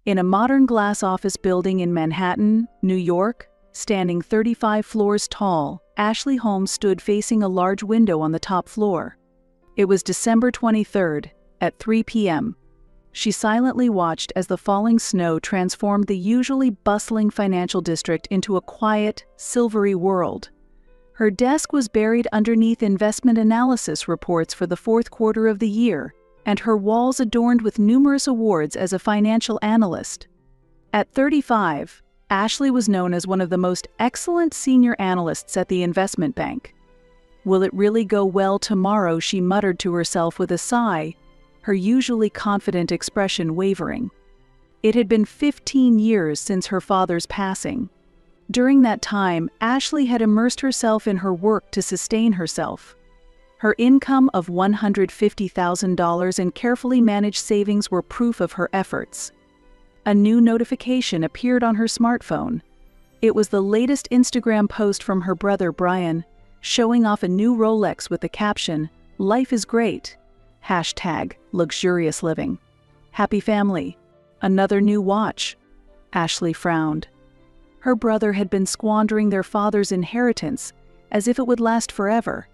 In a modern glass office building in Manhattan, New York, standing 35 floors tall, Ashley Holmes stood facing a large window on the top floor. It was December 23rd, at 3 p.m. She silently watched as the falling snow transformed the usually bustling financial district into a quiet, silvery world. Her desk was buried underneath investment analysis reports for the fourth quarter of the year, and her walls adorned with numerous awards as a financial analyst. At 35, Ashley was known as one of the most excellent senior analysts at the investment bank. "Will it really go well tomorrow?" she muttered to herself with a sigh, her usually confident expression wavering. It had been 15 years since her father's passing. During that time, Ashley had immersed herself in her work to sustain herself. Her income of $150,000 and carefully managed savings were proof of her efforts. A new notification appeared on her smartphone. It was the latest Instagram post from her brother Brian, showing off a new Rolex with the caption, "Life is great." #luxurious living. Happy family. Another new watch. Ashley frowned. Her brother had been squandering their father's inheritance as if it would last forever.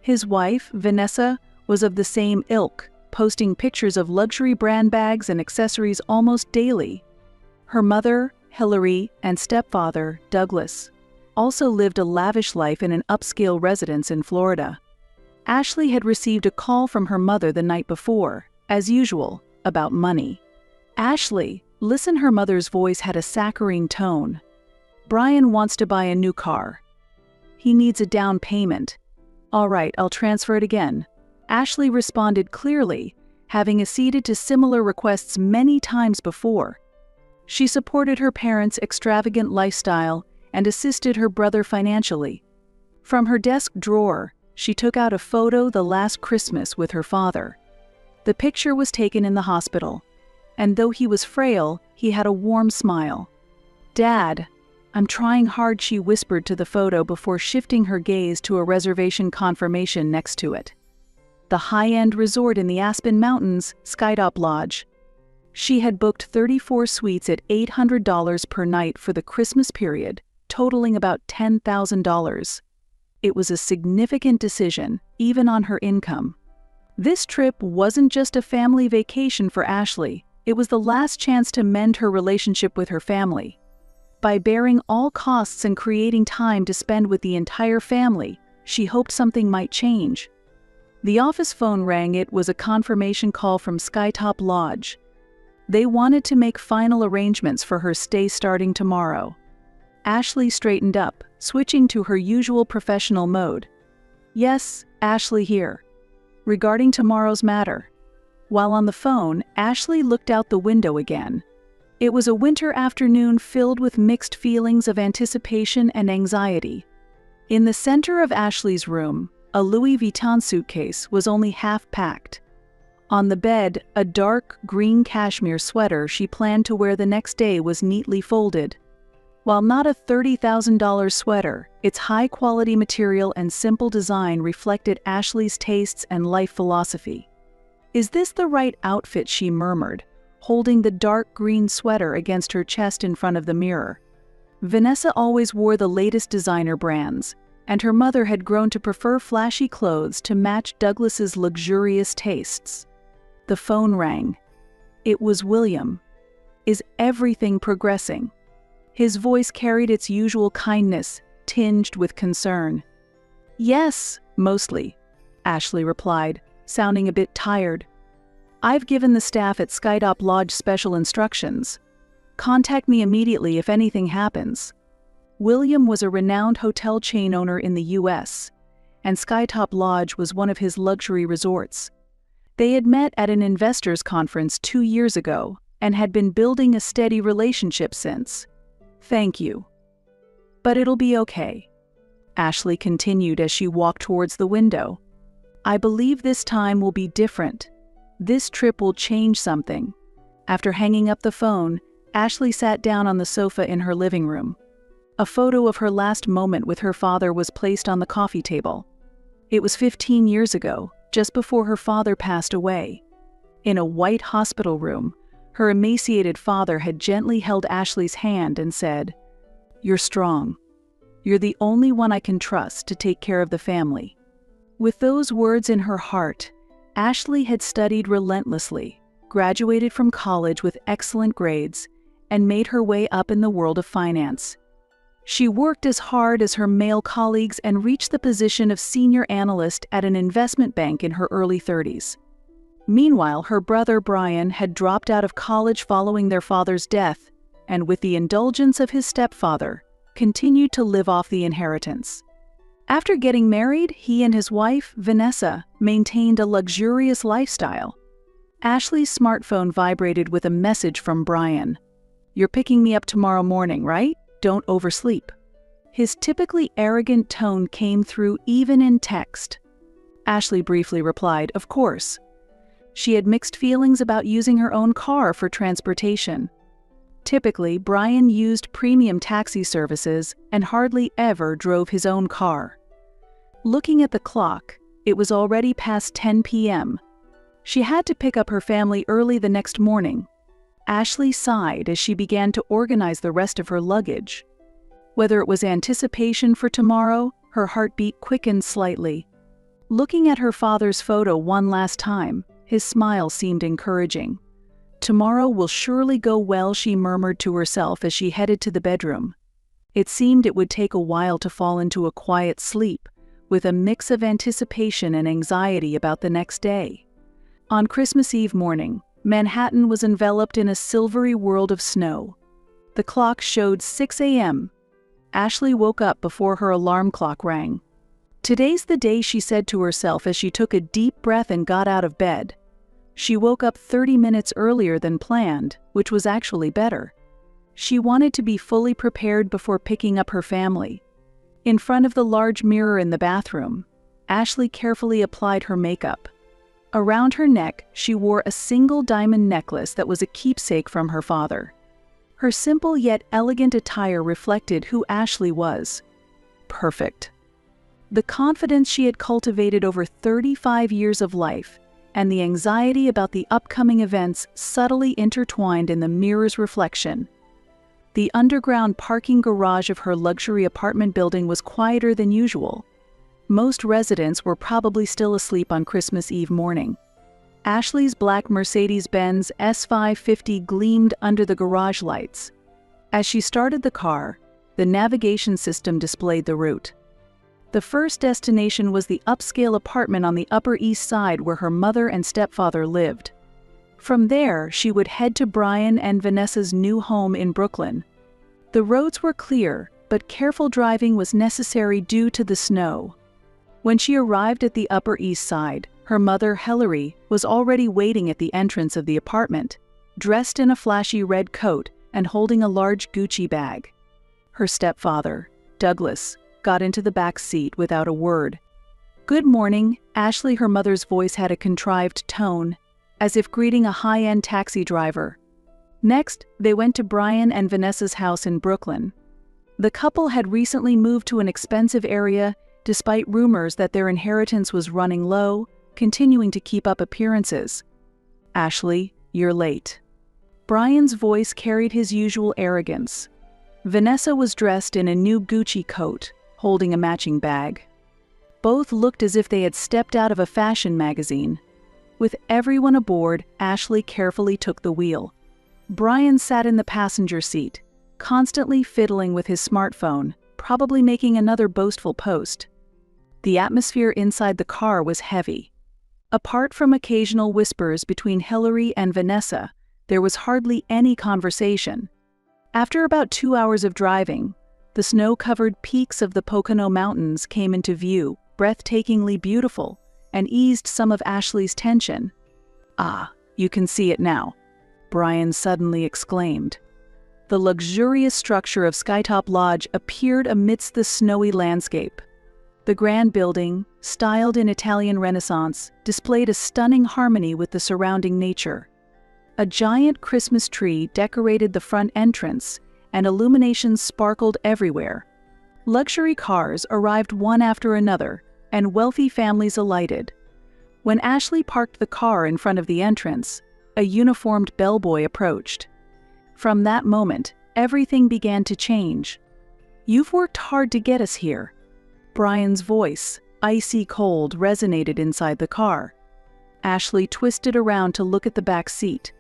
His wife, Vanessa, was of the same ilk, posting pictures of luxury brand bags and accessories almost daily. Her mother, Hillary, and stepfather, Douglas, also lived a lavish life in an upscale residence in Florida. Ashley had received a call from her mother the night before, as usual, about money. "Ashley, listen," her mother's voice had a saccharine tone. "Brian wants to buy a new car. He needs a down payment." "All right, I'll transfer it again." Ashley responded clearly, having acceded to similar requests many times before. She supported her parents' extravagant lifestyle and assisted her brother financially. From her desk drawer, she took out a photo the last Christmas with her father. The picture was taken in the hospital, and though he was frail, he had a warm smile. "Dad, I'm trying hard," she whispered to the photo before shifting her gaze to a reservation confirmation next to it. The high-end resort in the Aspen Mountains, Skytop Lodge. She had booked 34 suites at $800 per night for the Christmas period, totaling about $10,000. It was a significant decision, even on her income. This trip wasn't just a family vacation for Ashley, it was the last chance to mend her relationship with her family. By bearing all costs and creating time to spend with the entire family, she hoped something might change. The office phone rang. It was a confirmation call from Skytop Lodge. They wanted to make final arrangements for her stay starting tomorrow. Ashley straightened up, switching to her usual professional mode. "Yes, Ashley here. Regarding tomorrow's matter." While on the phone, Ashley looked out the window again. It was a winter afternoon filled with mixed feelings of anticipation and anxiety. In the center of Ashley's room, a Louis Vuitton suitcase was only half packed. On the bed, a dark green cashmere sweater she planned to wear the next day was neatly folded. While not a $30,000 sweater, its high-quality material and simple design reflected Ashley's tastes and life philosophy. "Is this the right outfit?" she murmured, holding the dark green sweater against her chest in front of the mirror. Vanessa always wore the latest designer brands, and her mother had grown to prefer flashy clothes to match Douglas's luxurious tastes. The phone rang. It was William. "Is everything progressing?" His voice carried its usual kindness, tinged with concern. "Yes, mostly," Ashley replied, sounding a bit tired. "I've given the staff at Skytop Lodge special instructions. Contact me immediately if anything happens." William was a renowned hotel chain owner in the U.S., and Skytop Lodge was one of his luxury resorts. They had met at an investors' conference 2 years ago and had been building a steady relationship since. "Thank you. But it'll be okay," Ashley continued as she walked towards the window. "I believe this time will be different. This trip will change something." After hanging up the phone, Ashley sat down on the sofa in her living room. A photo of her last moment with her father was placed on the coffee table. It was 15 years ago, just before her father passed away. In a white hospital room, Her emaciated father had gently held Ashley's hand and said, "You're strong. You're the only one I can trust to take care of the family." With those words in her heart, Ashley had studied relentlessly, graduated from college with excellent grades, and made her way up in the world of finance. She worked as hard as her male colleagues and reached the position of senior analyst at an investment bank in her early 30s. Meanwhile, her brother Brian had dropped out of college following their father's death, and with the indulgence of his stepfather, continued to live off the inheritance. After getting married, he and his wife, Vanessa, maintained a luxurious lifestyle. Ashley's smartphone vibrated with a message from Brian. "You're picking me up tomorrow morning, right? Don't oversleep." His typically arrogant tone came through even in text. Ashley briefly replied, "Of course." She had mixed feelings about using her own car for transportation. Typically, Brian used premium taxi services and hardly ever drove his own car. Looking at the clock, it was already past 10 p.m. She had to pick up her family early the next morning. Ashley sighed as she began to organize the rest of her luggage. Whether it was anticipation for tomorrow, her heartbeat quickened slightly. Looking at her father's photo one last time, his smile seemed encouraging. "Tomorrow will surely go well," she murmured to herself as she headed to the bedroom. It seemed it would take a while to fall into a quiet sleep, with a mix of anticipation and anxiety about the next day. On Christmas Eve morning, Manhattan was enveloped in a silvery world of snow. The clock showed 6 a.m. Ashley woke up before her alarm clock rang. "Today's the day," she said to herself as she took a deep breath and got out of bed. She woke up 30 minutes earlier than planned, which was actually better. She wanted to be fully prepared before picking up her family. In front of the large mirror in the bathroom, Ashley carefully applied her makeup. Around her neck, she wore a single diamond necklace that was a keepsake from her father. Her simple yet elegant attire reflected who Ashley was. Perfect. The confidence she had cultivated over 35 years of life, and the anxiety about the upcoming events subtly intertwined in the mirror's reflection. The underground parking garage of her luxury apartment building was quieter than usual. Most residents were probably still asleep on Christmas Eve morning. Ashley's black Mercedes-Benz S550 gleamed under the garage lights. As she started the car, the navigation system displayed the route. The first destination was the upscale apartment on the Upper East Side where her mother and stepfather lived. From there, she would head to Brian and Vanessa's new home in Brooklyn. The roads were clear, but careful driving was necessary due to the snow. When she arrived at the Upper East Side, her mother, Hilary, was already waiting at the entrance of the apartment, dressed in a flashy red coat and holding a large Gucci bag. Her stepfather, Douglas, got into the back seat without a word. "Good morning," Ashley, her mother's voice had a contrived tone, as if greeting a high-end taxi driver. Next, they went to Brian and Vanessa's house in Brooklyn. The couple had recently moved to an expensive area, despite rumors that their inheritance was running low, continuing to keep up appearances. "Ashley, you're late." Brian's voice carried his usual arrogance. Vanessa was dressed in a new Gucci coat, holding a matching bag. Both looked as if they had stepped out of a fashion magazine. With everyone aboard, Ashley carefully took the wheel. Brian sat in the passenger seat, constantly fiddling with his smartphone, probably making another boastful post. The atmosphere inside the car was heavy. Apart from occasional whispers between Hilary and Vanessa, there was hardly any conversation. After about 2 hours of driving, the snow-covered peaks of the Pocono Mountains came into view, breathtakingly beautiful, and eased some of Ashley's tension. "Ah, you can see it now," Brian suddenly exclaimed. The luxurious structure of Skytop Lodge appeared amidst the snowy landscape. The grand building, styled in Italian Renaissance, displayed a stunning harmony with the surrounding nature. A giant Christmas tree decorated the front entrance, and illuminations sparkled everywhere. Luxury cars arrived one after another, and wealthy families alighted. When Ashley parked the car in front of the entrance, A uniformed bellboy approached. From that moment, everything began to change. "You've worked hard to get us here." Brian's voice, icy cold, resonated inside the car. Ashley twisted around to look at the back seat.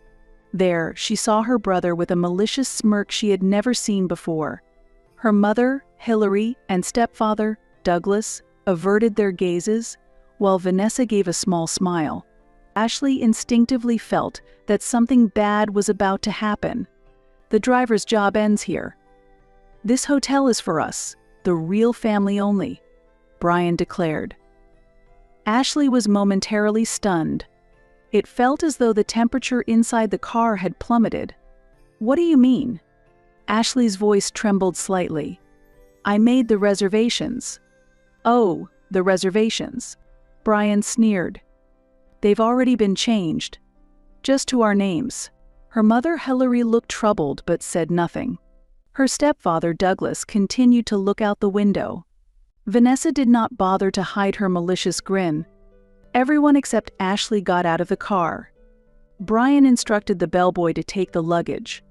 There, she saw her brother with a malicious smirk she had never seen before. Her mother, Hillary, and stepfather, Douglas, averted their gazes, while Vanessa gave a small smile. Ashley instinctively felt that something bad was about to happen. "The driver's job ends here. This hotel is for us, the real family only," Brian declared. Ashley was momentarily stunned. It felt as though the temperature inside the car had plummeted. "What do you mean?" Ashley's voice trembled slightly. "I made the reservations." "Oh, the reservations," Brian sneered. "They've already been changed. Just to our names." Her mother Hillary looked troubled but said nothing. Her stepfather Douglas continued to look out the window. Vanessa did not bother to hide her malicious grin. Everyone except Ashley got out of the car. Brian instructed the bellboy to take the luggage.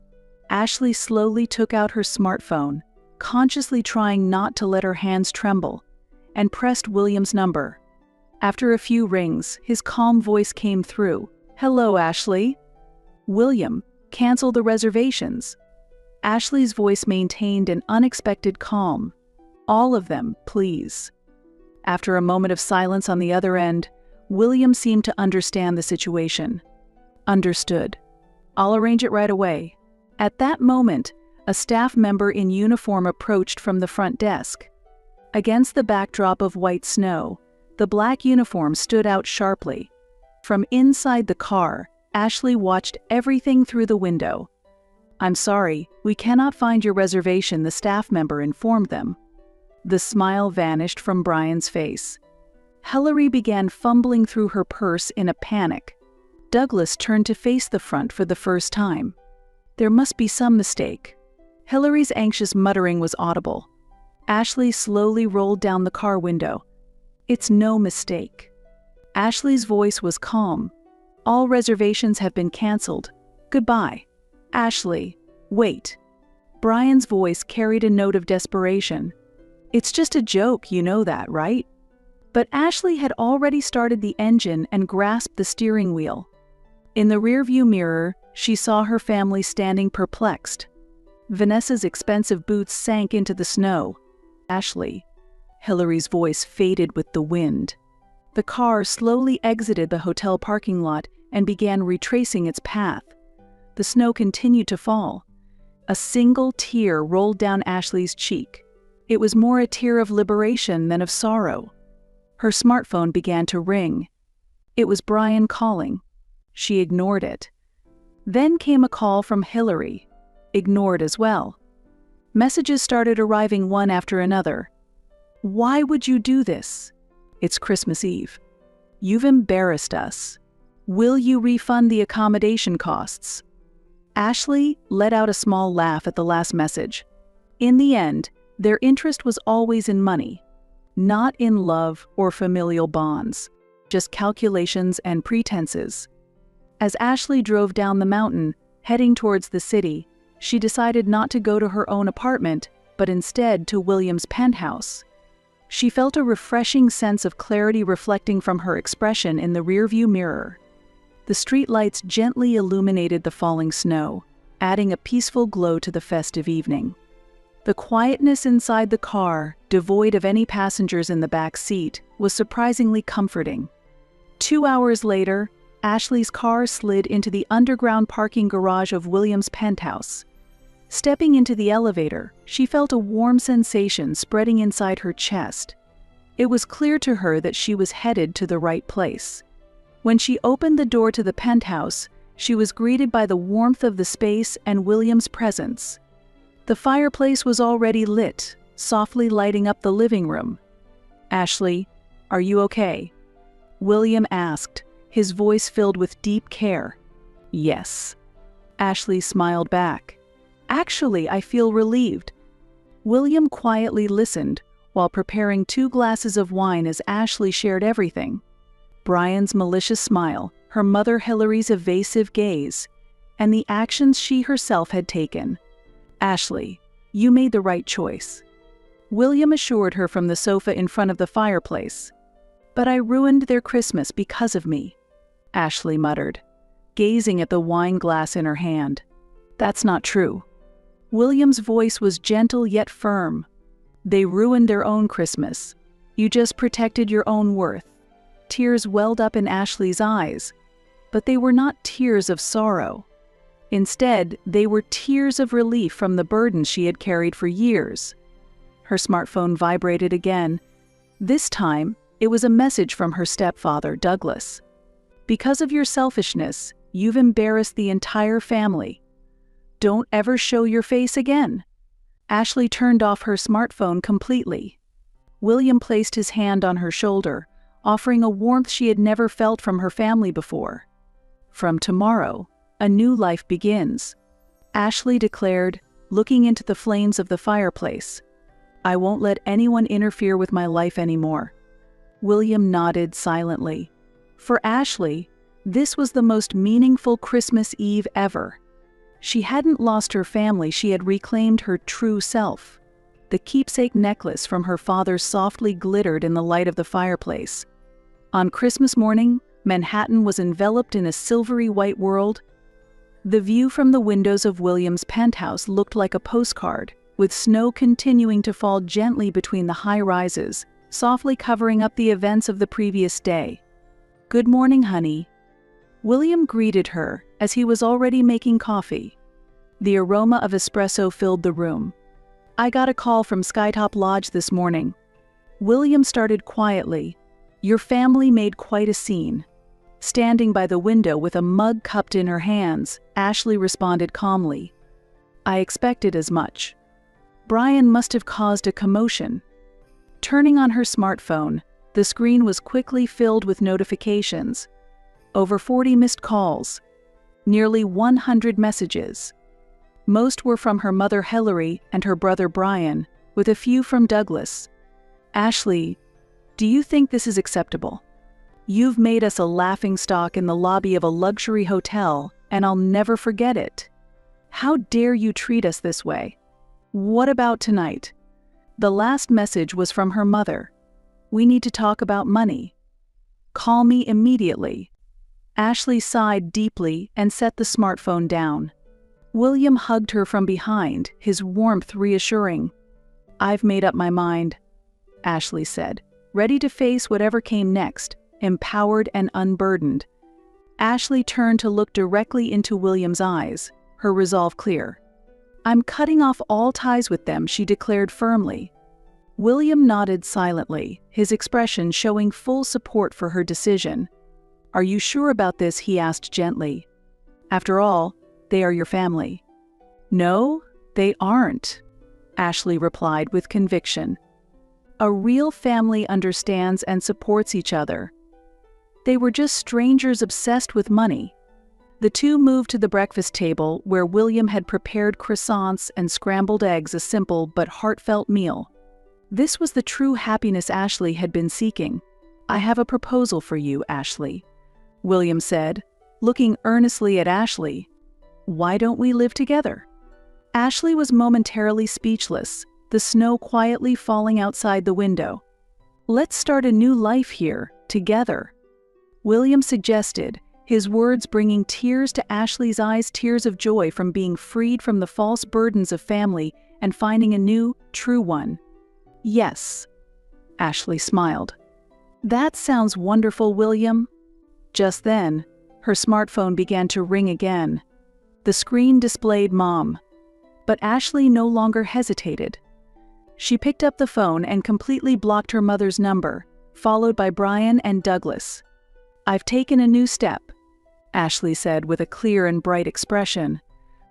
Ashley slowly took out her smartphone, consciously trying not to let her hands tremble, and pressed William's number. After a few rings, his calm voice came through. "Hello, Ashley." "William, cancel the reservations." Ashley's voice maintained an unexpected calm. "All of them, please." After a moment of silence on the other end, William seemed to understand the situation. "Understood. I'll arrange it right away." At that moment, a staff member in uniform approached from the front desk. Against the backdrop of white snow, the black uniform stood out sharply. From inside the car, Ashley watched everything through the window. "I'm sorry, we cannot find your reservation," the staff member informed them. The smile vanished from Brian's face. Hillary began fumbling through her purse in a panic. Douglas turned to face the front for the first time. "There must be some mistake." Hillary's anxious muttering was audible. Ashley slowly rolled down the car window. "It's no mistake." Ashley's voice was calm. "All reservations have been canceled. Goodbye." "Ashley, wait." Brian's voice carried a note of desperation. "It's just a joke, you know that, right?" But Ashley had already started the engine and grasped the steering wheel. In the rearview mirror, she saw her family standing perplexed. Vanessa's expensive boots sank into the snow. "Ashley." Hillary's voice faded with the wind. The car slowly exited the hotel parking lot and began retracing its path. The snow continued to fall. A single tear rolled down Ashley's cheek. It was more a tear of liberation than of sorrow. Her smartphone began to ring. It was Brian calling. She ignored it. Then came a call from Hillary. Ignored as well. Messages started arriving one after another. "Why would you do this? It's Christmas Eve. You've embarrassed us. Will you refund the accommodation costs?" Ashley let out a small laugh at the last message. In the end, their interest was always in money. Not in love or familial bonds, just calculations and pretenses. As Ashley drove down the mountain, heading towards the city, she decided not to go to her own apartment, but instead to William's penthouse. She felt a refreshing sense of clarity reflecting from her expression in the rearview mirror. The streetlights gently illuminated the falling snow, adding a peaceful glow to the festive evening. The quietness inside the car, devoid of any passengers in the back seat, was surprisingly comforting. 2 hours later, Ashley's car slid into the underground parking garage of William's penthouse. Stepping into the elevator, she felt a warm sensation spreading inside her chest. It was clear to her that she was headed to the right place. When she opened the door to the penthouse, she was greeted by the warmth of the space and William's presence. The fireplace was already lit, softly lighting up the living room. "Ashley, are you okay?" William asked, his voice filled with deep care. "Yes." Ashley smiled back. "Actually, I feel relieved." William quietly listened while preparing 2 glasses of wine as Ashley shared everything. Brian's malicious smile, her mother Hillary's evasive gaze, and the actions she herself had taken. "Ashley, you made the right choice," William assured her from the sofa in front of the fireplace. "But I ruined their Christmas because of me," Ashley muttered, gazing at the wine glass in her hand. "That's not true." William's voice was gentle yet firm. "They ruined their own Christmas. You just protected your own worth." Tears welled up in Ashley's eyes, but they were not tears of sorrow. Instead, they were tears of relief from the burden she had carried for years. Her smartphone vibrated again. This time, it was a message from her stepfather, Douglas. "Because of your selfishness, you've embarrassed the entire family. Don't ever show your face again." Ashley turned off her smartphone completely. William placed his hand on her shoulder, offering a warmth she had never felt from her family before. "From tomorrow, a new life begins," Ashley declared, looking into the flames of the fireplace. "I won't let anyone interfere with my life anymore." William nodded silently. For Ashley, this was the most meaningful Christmas Eve ever. She hadn't lost her family, she had reclaimed her true self. The keepsake necklace from her father softly glittered in the light of the fireplace. On Christmas morning, Manhattan was enveloped in a silvery white world. The view from the windows of William's penthouse looked like a postcard, with snow continuing to fall gently between the high rises, softly covering up the events of the previous day. "Good morning, honey." William greeted her as he was already making coffee. The aroma of espresso filled the room. "I got a call from Skytop Lodge this morning." William started quietly. "Your family made quite a scene." Standing by the window with a mug cupped in her hands, Ashley responded calmly. "I expected as much. Brian must have caused a commotion." Turning on her smartphone, the screen was quickly filled with notifications. Over 40 missed calls. Nearly 100 messages. Most were from her mother Hillary and her brother Brian, with a few from Douglas. "Ashley, do you think this is acceptable? You've made us a laughingstock in the lobby of a luxury hotel, and I'll never forget it. How dare you treat us this way? What about tonight?" The last message was from her mother. "We need to talk about money. Call me immediately." Ashley sighed deeply and set the smartphone down. William hugged her from behind, his warmth reassuring. "I've made up my mind," Ashley said, ready to face whatever came next, empowered and unburdened. Ashley turned to look directly into William's eyes, her resolve clear. "I'm cutting off all ties with them," she declared firmly. William nodded silently, his expression showing full support for her decision. "Are you sure about this?" he asked gently. "After all, they are your family." "No, they aren't," Ashley replied with conviction. "A real family understands and supports each other. They were just strangers obsessed with money." The two moved to the breakfast table where William had prepared croissants and scrambled eggs, a simple but heartfelt meal. This was the true happiness Ashley had been seeking. "I have a proposal for you, Ashley," William said, looking earnestly at Ashley. "Why don't we live together?" Ashley was momentarily speechless, the snow quietly falling outside the window. "Let's start a new life here, together," William suggested, his words bringing tears to Ashley's eyes, tears of joy from being freed from the false burdens of family and finding a new, true one. "Yes," Ashley smiled. "That sounds wonderful, William." Just then, her smartphone began to ring again. The screen displayed Mom. But Ashley no longer hesitated. She picked up the phone and completely blocked her mother's number, followed by Brian and Douglas. "I've taken a new step," Ashley said with a clear and bright expression.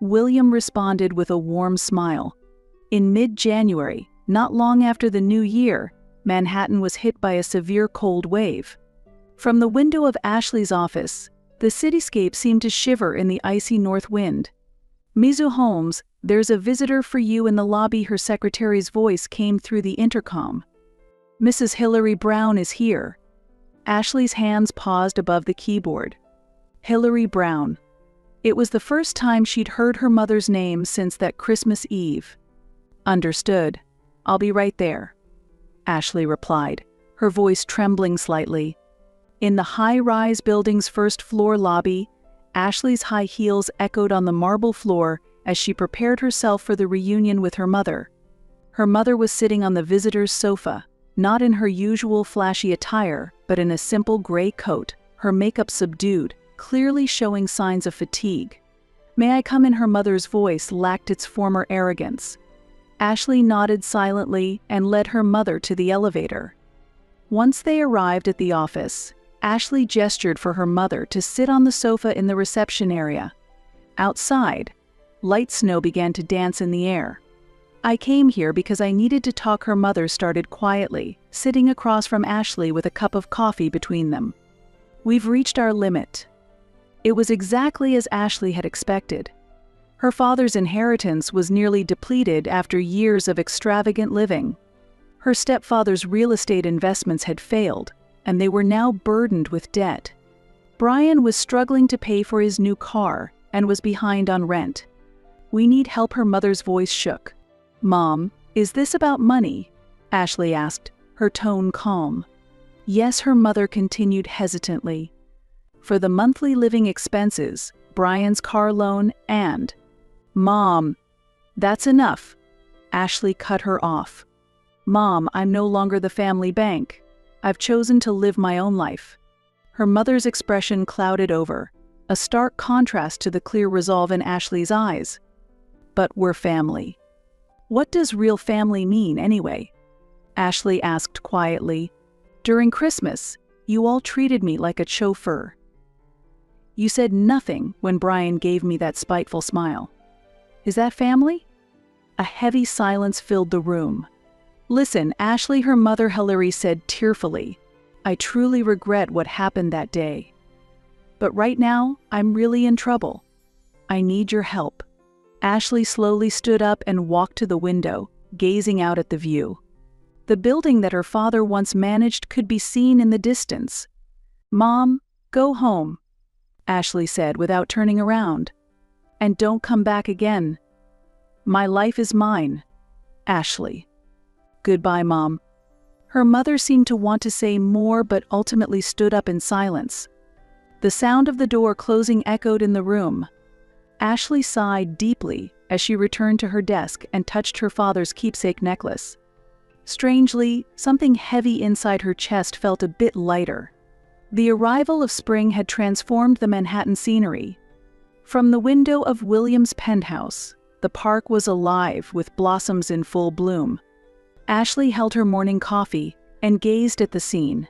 William responded with a warm smile. In mid-January, not long after the new year, Manhattan was hit by a severe cold wave. From the window of Ashley's office, the cityscape seemed to shiver in the icy north wind. "Mizu Holmes, there's a visitor for you in the lobby," her secretary's voice came through the intercom. "Mrs. Hillary Brown is here." Ashley's hands paused above the keyboard. Hillary Brown. It was the first time she'd heard her mother's name since that Christmas Eve. Understood. I'll be right there, Ashley replied, her voice trembling slightly. In the high-rise building's first-floor lobby, Ashley's high heels echoed on the marble floor as she prepared herself for the reunion with her mother. Her mother was sitting on the visitor's sofa, not in her usual flashy attire, but in a simple gray coat, her makeup subdued, clearly showing signs of fatigue. "May I come in?" Her mother's voice lacked its former arrogance. Ashley nodded silently and led her mother to the elevator. Once they arrived at the office, Ashley gestured for her mother to sit on the sofa in the reception area. Outside, light snow began to dance in the air. "I came here because I needed to talk," her mother started quietly, sitting across from Ashley with a cup of coffee between them. "We've reached our limit." It was exactly as Ashley had expected. Her father's inheritance was nearly depleted after years of extravagant living. Her stepfather's real estate investments had failed, and they were now burdened with debt. Brian was struggling to pay for his new car and was behind on rent. "We need help," her mother's voice shook. "Mom, is this about money?" Ashley asked, her tone calm. "Yes," her mother continued hesitantly. "For the monthly living expenses, Brian's car loan, and—" "Mom, that's enough," Ashley cut her off. "Mom, I'm no longer the family bank. I've chosen to live my own life." Her mother's expression clouded over, a stark contrast to the clear resolve in Ashley's eyes. "But we're family." "What does real family mean, anyway?" Ashley asked quietly. "During Christmas, you all treated me like a chauffeur. You said nothing when Brian gave me that spiteful smile. Is that family?" A heavy silence filled the room. "Listen, Ashley," her mother Hillary said tearfully, "I truly regret what happened that day. But right now, I'm really in trouble. I need your help." Ashley slowly stood up and walked to the window, gazing out at the view. The building that her father once managed could be seen in the distance. "Mom, go home," Ashley said without turning around. "And don't come back again. My life is mine, Ashley." "Goodbye, Mom." Her mother seemed to want to say more but ultimately stood up in silence. The sound of the door closing echoed in the room. Ashley sighed deeply as she returned to her desk and touched her father's keepsake necklace. Strangely, something heavy inside her chest felt a bit lighter. The arrival of spring had transformed the Manhattan scenery. From the window of William's penthouse, the park was alive with blossoms in full bloom. Ashley held her morning coffee and gazed at the scene.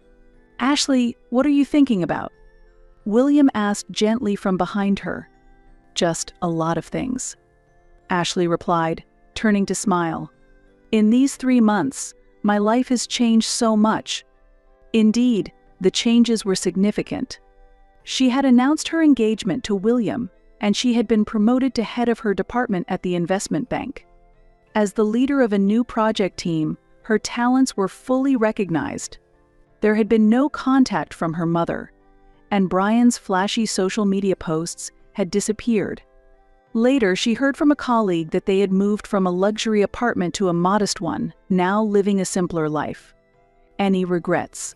"Ashley, what are you thinking about?" William asked gently from behind her. "Just a lot of things," Ashley replied, turning to smile. "In these 3 months, my life has changed so much." Indeed, the changes were significant. She had announced her engagement to William, and she had been promoted to head of her department at the investment bank. As the leader of a new project team, her talents were fully recognized. There had been no contact from her mother, and Brian's flashy social media posts had disappeared. Later, she heard from a colleague that they had moved from a luxury apartment to a modest one, now living a simpler life. "Any regrets?"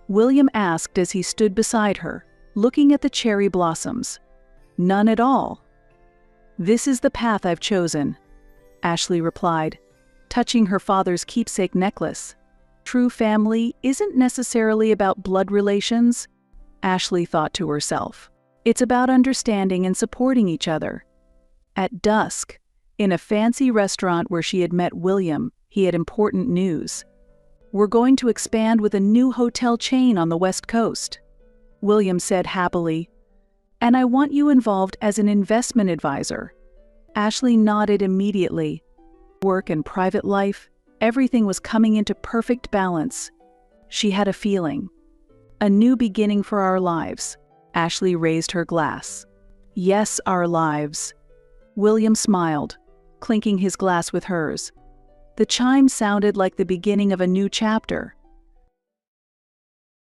William asked as he stood beside her, looking at the cherry blossoms. "None at all. This is the path I've chosen," Ashley replied, touching her father's keepsake necklace. "True family isn't necessarily about blood relations," Ashley thought to herself. "It's about understanding and supporting each other." At dusk, in a fancy restaurant where she had met William, he had important news. "We're going to expand with a new hotel chain on the West Coast," William said happily. "And I want you involved as an investment advisor." Ashley nodded immediately. Work and private life, everything was coming into perfect balance. She had a feeling. "A new beginning for our lives." Ashley raised her glass. "Yes, our lives." William smiled, clinking his glass with hers. The chime sounded like the beginning of a new chapter.